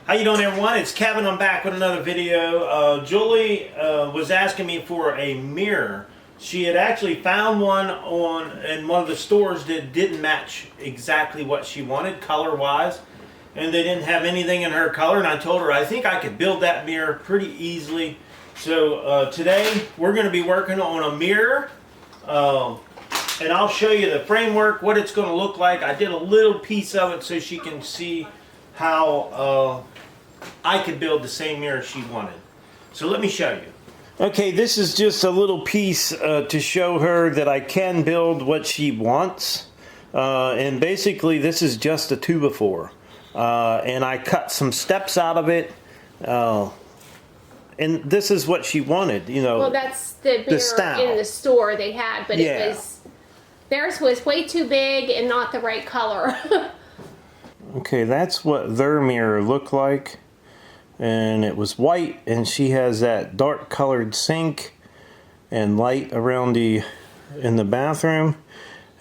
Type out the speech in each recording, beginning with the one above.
How you doing, everyone? It's Kevin. I'm back with another video. Julie was asking me for a mirror. She had actually found one in one of the stores that didn't match exactly what she wanted color-wise, and they didn't have anything in her color. And I told her I think I could build that mirror pretty easily. So today we're going to be working on a mirror, and I'll show you the framework, what it's going to look like. I did a little piece of it so she can see how I could build the same mirror she wanted. So let me show you. Okay, this is just a little piece to show her that I can build what she wants. And basically this is just a 2x4. And I cut some steps out of it. And this is what she wanted, you know. Well, that's the mirror in the store they had, but theirs was way too big and not the right color. Okay, that's what their mirror looked like. And it was white, and she has that dark colored sink and light around in the bathroom.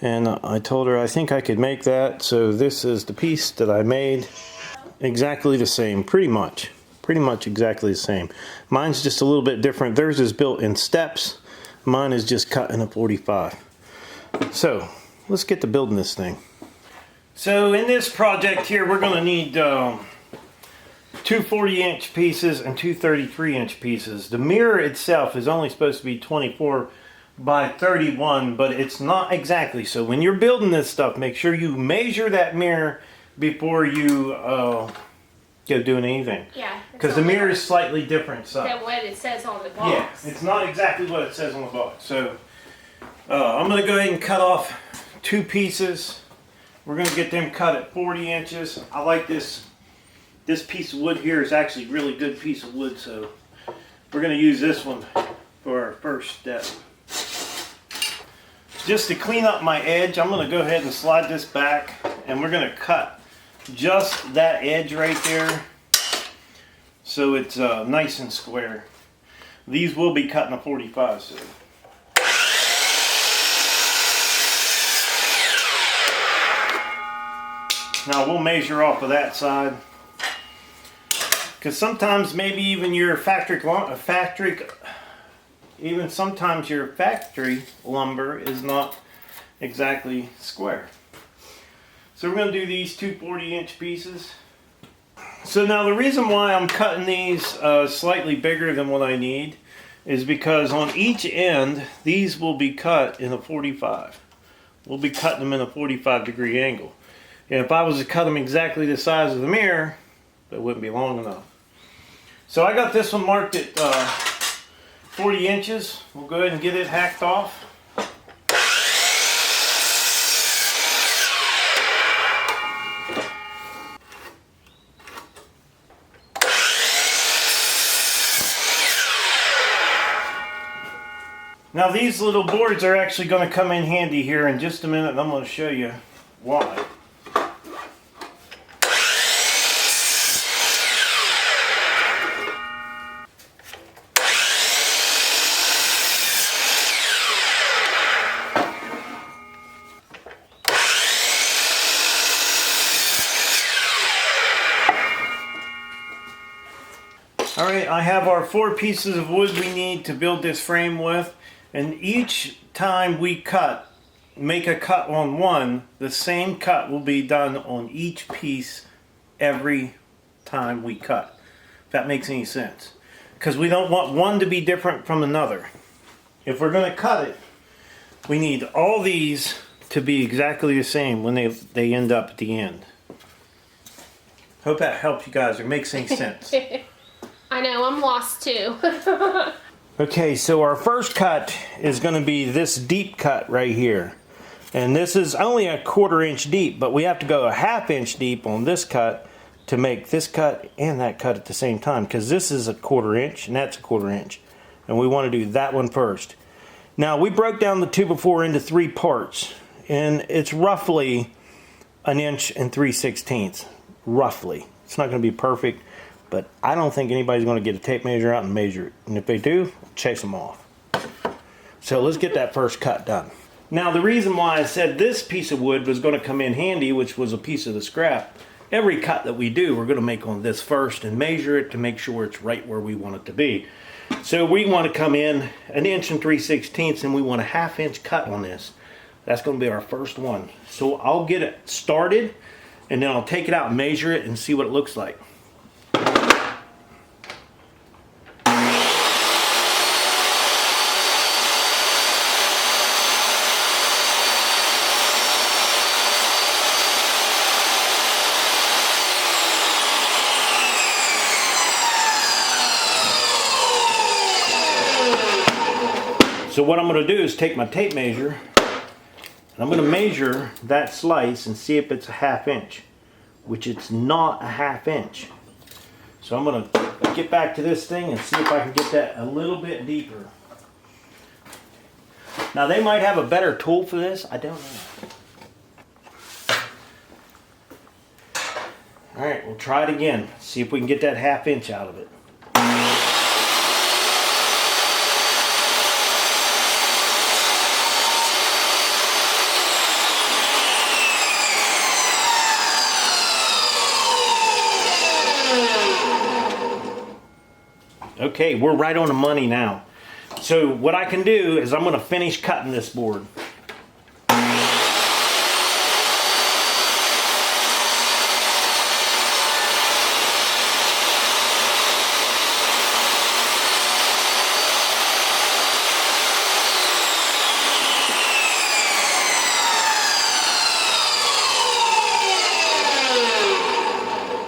And I told her I think I could make that. So this is the piece that I made. Exactly the same, pretty much exactly the same. Mine's just a little bit different. Theirs is built in steps. Mine is just cut in a 45. So let's get to building this thing. So in this project here, we're going to need two 40-inch pieces and two 33-inch pieces. The mirror itself is only supposed to be 24 by 31, but it's not exactly. So when you're building this stuff, make sure you measure that mirror before you go doing anything. Yeah. Because the mirror is slightly different size than what it says on the box. Yeah, it's not exactly what it says on the box. So I'm going to go ahead and cut off two pieces. We're going to get them cut at 40 inches. I like this. This piece of wood here is actually a really good piece of wood, so we're going to use this one for our first step. Just to clean up my edge, I'm going to go ahead and slide this back, and we're going to cut just that edge right there so it's nice and square. These will be cut in a 45, so. Now we'll measure off of that side. Because sometimes maybe even your factory lumber is not exactly square. So we're going to do these two 40-inch pieces. So now the reason why I'm cutting these slightly bigger than what I need is because on each end these will be cut in a 45. We'll be cutting them in a 45-degree angle. And if I was to cut them exactly the size of the mirror, that wouldn't be long enough. So I got this one marked at 40 inches. We'll go ahead and get it hacked off. Now these little boards are actually going to come in handy here in just a minute, and I'm going to show you why. Alright, I have our 4 pieces of wood we need to build this frame with, and each time we cut, make a cut on one, the same cut will be done on each piece every time we cut. If that makes any sense. Because we don't want one to be different from another. If we're going to cut it, we need all these to be exactly the same when they end up at the end. Hope that helps you guys or makes any sense. I know, I'm lost too. Okay, so our first cut is going to be this deep cut right here. And this is only a 1/4 inch deep, but we have to go a 1/2 inch deep on this cut to make this cut and that cut at the same time. Because this is a 1/4 inch and that's a 1/4 inch. And we want to do that one first. Now, we broke down the 2x4 into 3 parts. And it's roughly 1 inch and 3/16. Roughly. It's not going to be perfect. But I don't think anybody's going to get a tape measure out and measure it. And if they do, chase them off. So let's get that first cut done. Now the reason why I said this piece of wood was going to come in handy, which was a piece of the scrap, every cut that we do, we're going to make on this first and measure it to make sure it's right where we want it to be. So we want to come in 1 3/16 inches and we want a 1/2 inch cut on this. That's going to be our first one. So I'll get it started and then I'll take it out and measure it and see what it looks like. So what I'm going to do is take my tape measure and I'm going to measure that slice and see if it's a 1/2 inch, which it's not a 1/2 inch. So I'm going to get back to this thing and see if I can get that a little bit deeper. Now they might have a better tool for this, I don't know. Alright, we'll try it again, see if we can get that 1/2 inch out of it. Okay, we're right on the money now. So what I can do is I'm going to finish cutting this board.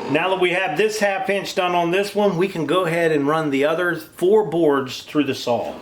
Now that we have this 1/2 inch done on this one, we can go ahead and run the other 4 boards through the saw.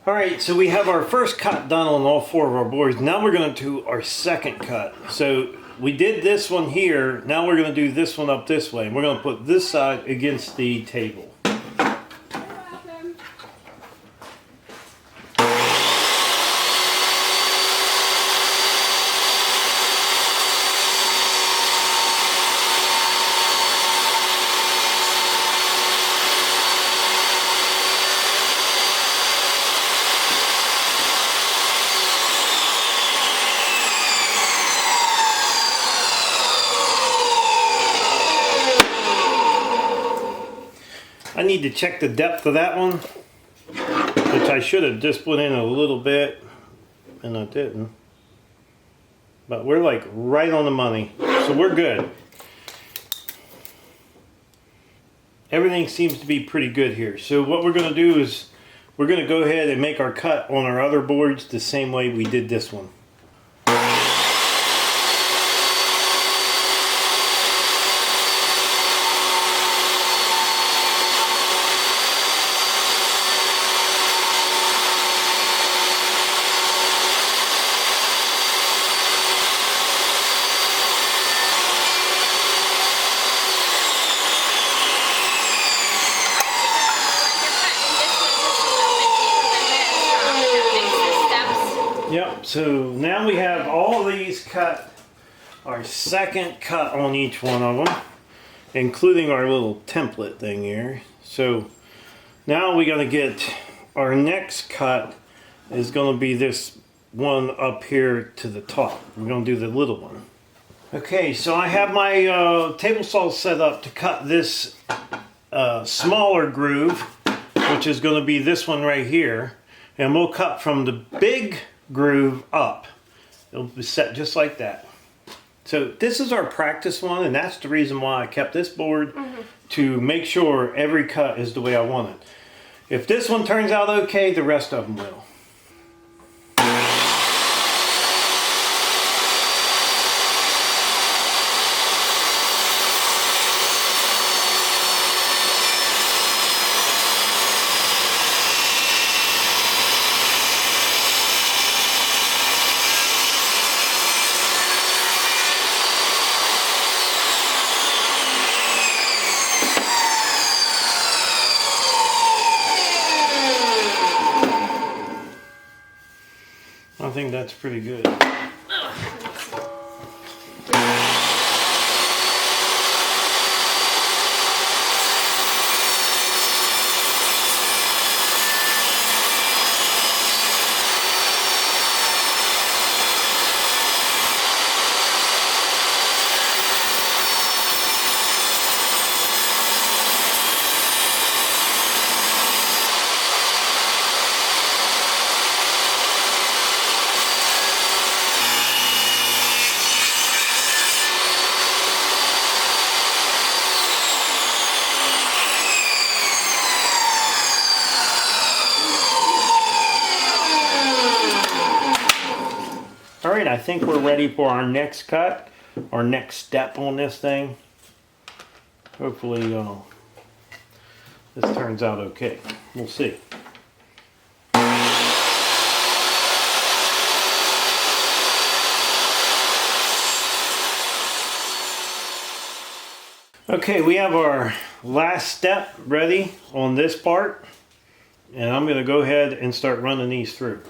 Alright, so we have our first cut done on all 4 of our boards. Now we're going to do our second cut. So we did this one here, now we're going to do this one up this way. And we're going to put this side against the table. I need to check the depth of that one, which I should have just put in a little bit, and I didn't. But we're like right on the money, so we're good. Everything seems to be pretty good here. So what we're going to do is we're going to go ahead and make our cut on our other boards the same way we did this one. Yep, so now we have all these cut, our second cut on each one of them, including our little template thing here. So now we got to get our next cut is going to be this one up here to the top. We're going to do the little one. Okay, so I have my table saw set up to cut this smaller groove, which is going to be this one right here, and we'll cut from the big groove up. It'll be set just like that. So this is our practice one, and that's the reason why I kept this board, to make sure every cut is the way I want it. If this one turns out okay, the rest of them will. think that's pretty good. Alright, I think we're ready for our next cut, our next step on this thing. Hopefully this turns out okay. We'll see. Okay, we have our last step ready on this part, and I'm going to go ahead and start running these through.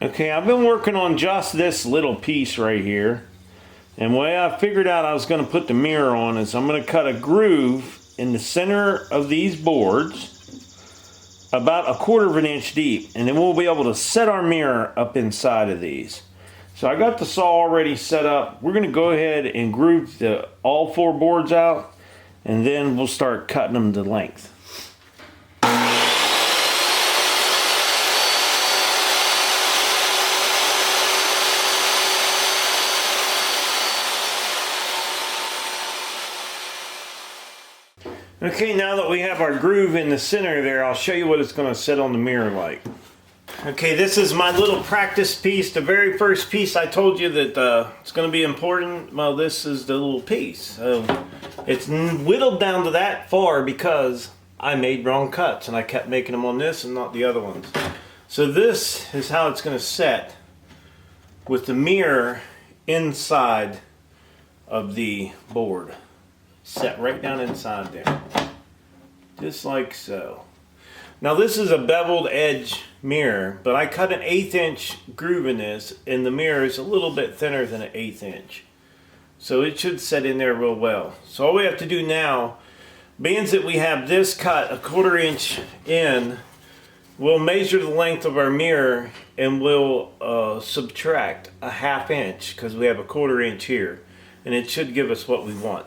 Okay, I've been working on just this little piece right here. And the way I figured out I was going to put the mirror on is I'm going to cut a groove in the center of these boards about 1/4 of an inch deep. And then we'll be able to set our mirror up inside of these. So I got the saw already set up. We're going to go ahead and groove all 4 boards out. And then we'll start cutting them to length. Okay, now that we have our groove in the center there, I'll show you what it's going to sit on the mirror like. Okay, this is my little practice piece. The very first piece I told you that it's going to be important. Well, this is the little piece. So it's whittled down to that far because I made wrong cuts and I kept making them on this and not the other ones. So this is how it's going to set with the mirror inside of the board. Set right down inside there. Just like so. Now this is a beveled edge mirror, but I cut an 1/8 inch groove in this, and the mirror is a little bit thinner than an 1/8 inch. So it should set in there real well. So all we have to do now, being that we have this cut 1/4 inch in, we'll measure the length of our mirror and we'll subtract 1/2 inch because we have 1/4 inch here. And it should give us what we want.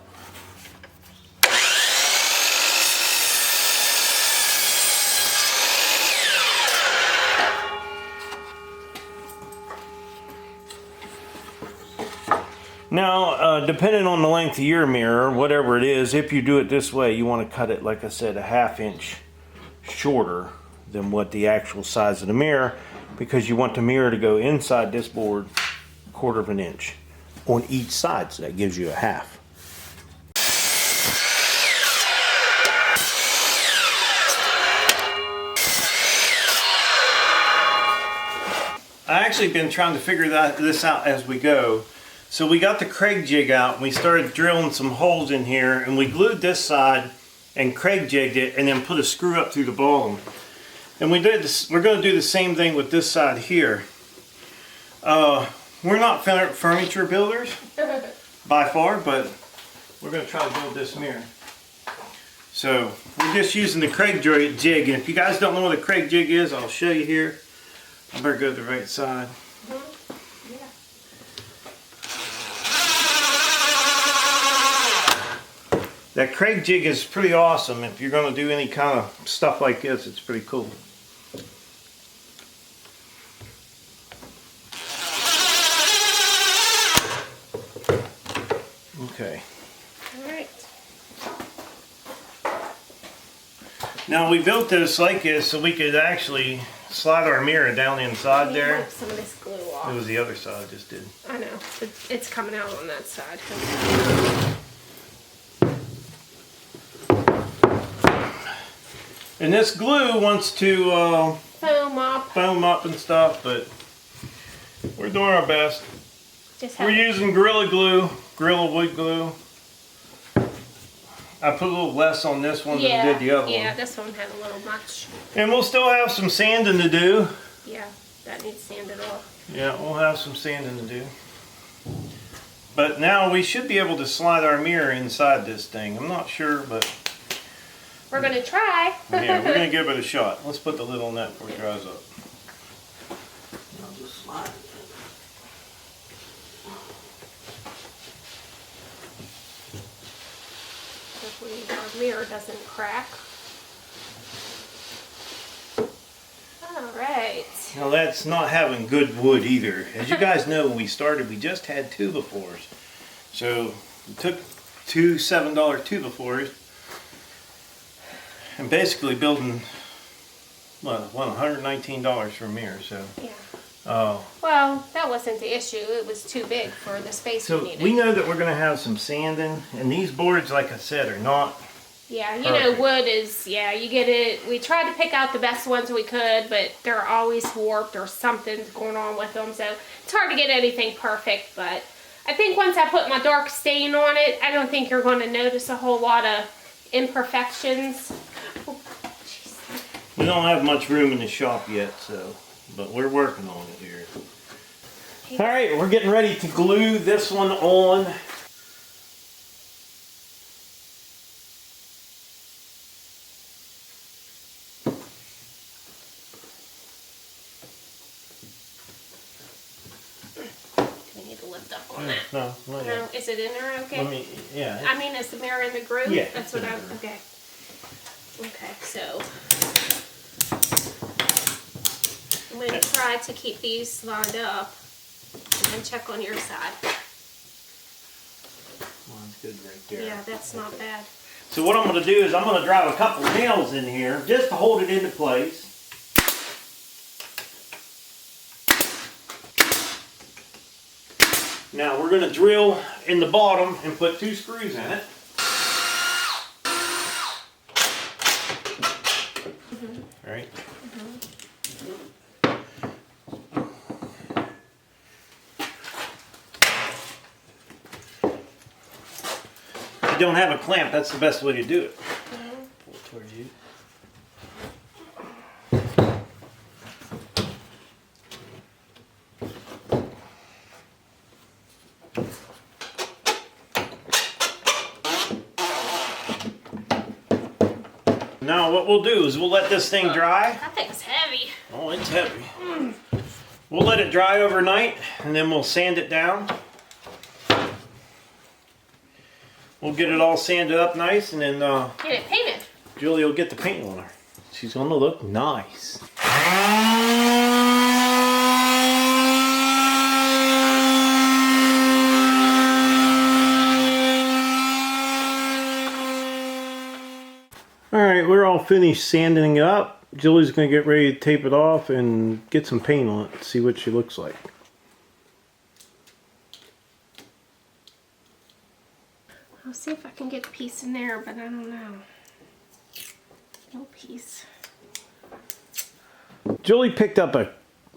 Now, depending on the length of your mirror, whatever it is, if you do it this way, you want to cut it, like I said, 1/2 inch shorter than what the actual size of the mirror, because you want the mirror to go inside this board 1/4 of an inch on each side, so that gives you 1/2. I actually been trying to figure this out as we go. So we got the Craig jig out and we started drilling some holes in here, and we glued this side and Craig jigged it and then put a screw up through the bottom. And we're going to do the same thing with this side here. We're not furniture builders by far, but we're going to try to build this mirror. So we're just using the Craig jig, and if you guys don't know what a Craig jig is, I'll show you here. I better go to the right side. That Craig jig is pretty awesome. If you're going to do any kind of stuff like this, it's pretty cool. Okay. Alright. Now we built this like this so we could actually slide our mirror down inside there. Wipe some of this glue off. It was the other side I just did. I know. It's coming out on that side. And this glue wants to foam up and stuff, but we're doing our best. We're using Gorilla Wood glue. I put a little less on this one than I did the other one. Yeah, this one had a little much. And we'll still have some sanding to do. Yeah, that needs sanded off. Yeah, we'll have some sanding to do. But now we should be able to slide our mirror inside this thing. I'm not sure, but... We're going to try. Yeah, we're going to give it a shot. Let's put the lid on that before it dries up. I'll just slide it. Hopefully our mirror doesn't crack. Alright. Now that's not having good wood either. As you guys know, when we started, we just had 2x4s. So we took two $7 2x4s and basically building, well, $119 for a mirror. So. Yeah. Well, that wasn't the issue. It was too big for the space we needed. So we know that we're going to have some sanding, and these boards, like I said, are not. Yeah, you know, wood is, you get it. We tried to pick out the best ones we could, but they're always warped or something's going on with them. So it's hard to get anything perfect, but I think once I put my dark stain on it, I don't think you're going to notice a whole lot of imperfections. Oh, we don't have much room in the shop yet, so, but we're working on it here. All right, we're getting ready to glue this one on. No, not yet. No, is it in there okay? Yeah. I mean, is the mirror in the groove? Yeah. That's what I'm, okay. Okay, so I'm going to try to keep these lined up and then check on your side. Mine's good right there. Yeah, that's not bad. So what I'm going to do is I'm going to drive a couple nails in here just to hold it into place. Now we're going to drill in the bottom and put 2 screws in it. All right. If you don't have a clamp, that's the best way to do it. Pull it towards you. Now what we'll do is we'll let this thing dry. That thing's heavy. Oh, it's heavy. We'll let it dry overnight and then we'll sand it down. We'll get it all sanded up nice and then get it painted. Julie will get the paint on her. She's gonna look nice. Alright, we're all finished sanding it up. Julie's going to get ready to tape it off and get some paint on it, see what she looks like. I'll see if I can get a piece in there, but I don't know. No piece. Julie picked up a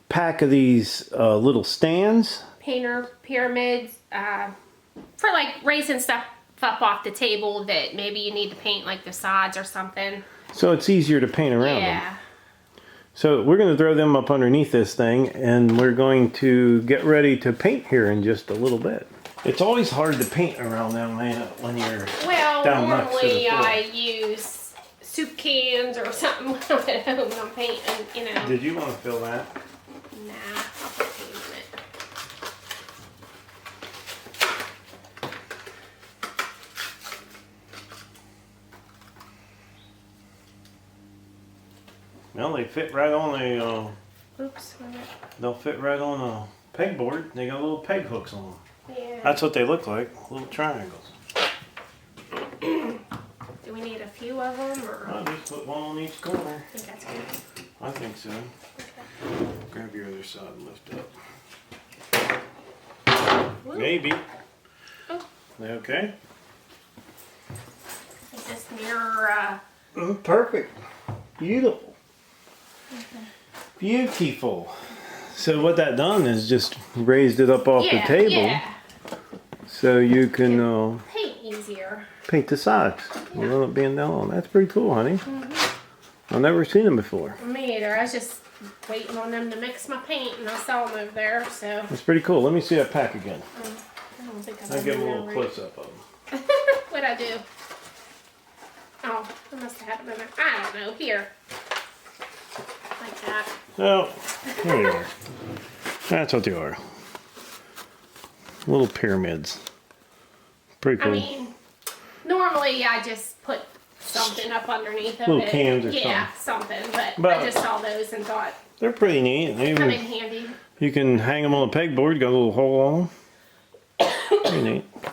pack of these little stands. Painter pyramids for like raising stuff up off the table that maybe you need to paint like the sides or something. So it's easier to paint around them. So we're going to throw them up underneath this thing and we're going to get ready to paint here in just a little bit. It's always hard to paint around them when you're down next to the floor. I use soup cans or something at home when I'm painting, you know. Did you want to fill that? Nah, I'll put paint on it. Well, they fit right on the, Oops. they'll fit right on the pegboard. They got little peg hooks on them. Yeah. That's what they look like, little triangles. Do we need a few of them, or? I'll just put one on each corner. I think that's good. I think so. Grab your other side and lift up. Woo. Maybe. Oh. Okay. Is this mirror, Perfect. Beautiful. okay. Beautiful. So what that done is just raised it up off the table. Yeah. So you can Paint easier. paint the sides without it being down on. That's pretty cool, honey. I've never seen them before. Me either. I was just waiting on them to mix my paint, and I saw them over there. So That's pretty cool. Let me see that pack again. I don't think I'll give a little close up of them. What'd I do? Oh, I must have had them in there. I don't know. Here, like that. Oh, there they are. That's what they are. Little pyramids. Pretty cool. I mean, normally I just put something up underneath of Little it. cans or yeah, something. But I just saw those and thought They're pretty neat. They come in even, handy. you can hang them on a pegboard. Got a little hole on them. Pretty neat. I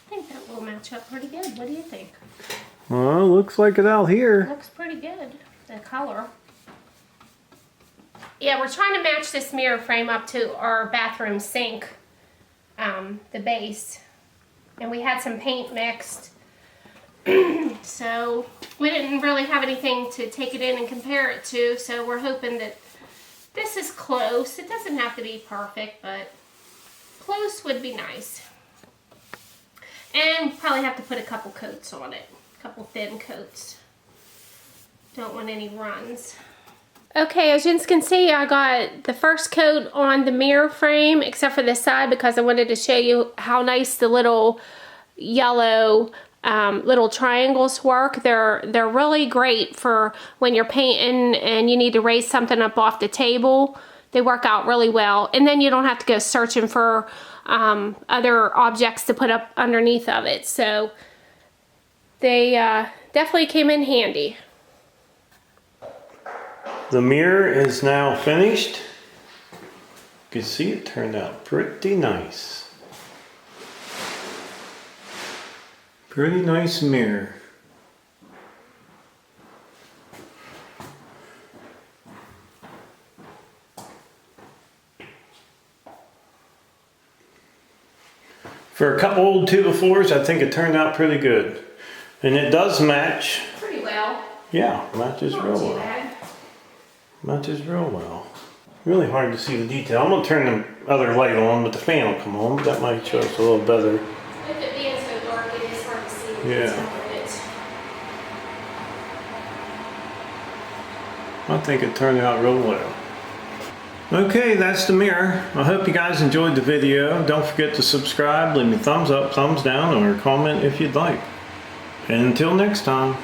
think that will match up pretty good. What do you think? Well, looks like it out here. Looks pretty good. The color. Yeah, we're trying to match this mirror frame up to our bathroom sink, the base. And we had some paint mixed. So we didn't really have anything to take it in and compare it to. So we're hoping that this is close. It doesn't have to be perfect, but close would be nice. And probably have to put a couple coats on it. A couple thin coats. Don't want any runs. Okay, as you can see, I got the first coat on the mirror frame, except for this side, because I wanted to show you how nice the little yellow little triangles work. They're really great for when you're painting and you need to raise something up off the table. They work out really well, and then you don't have to go searching for other objects to put up underneath of it. So they definitely came in handy. The mirror is now finished. You can see it turned out pretty nice. Pretty nice mirror. For a couple old 2x4s, I think it turned out pretty good. And it does match. Pretty well. Yeah, matches Not real too well. bad. Matches real well. Really hard to see the detail. I'm gonna turn the other light on, but the fan will come on. That might show us a little better. With it being so dark, it is hard to see the Yeah. detail of it. I think it turned out real well. Okay, that's the mirror. I hope you guys enjoyed the video. Don't forget to subscribe, leave me a thumbs up, thumbs down, or comment if you'd like. And until next time.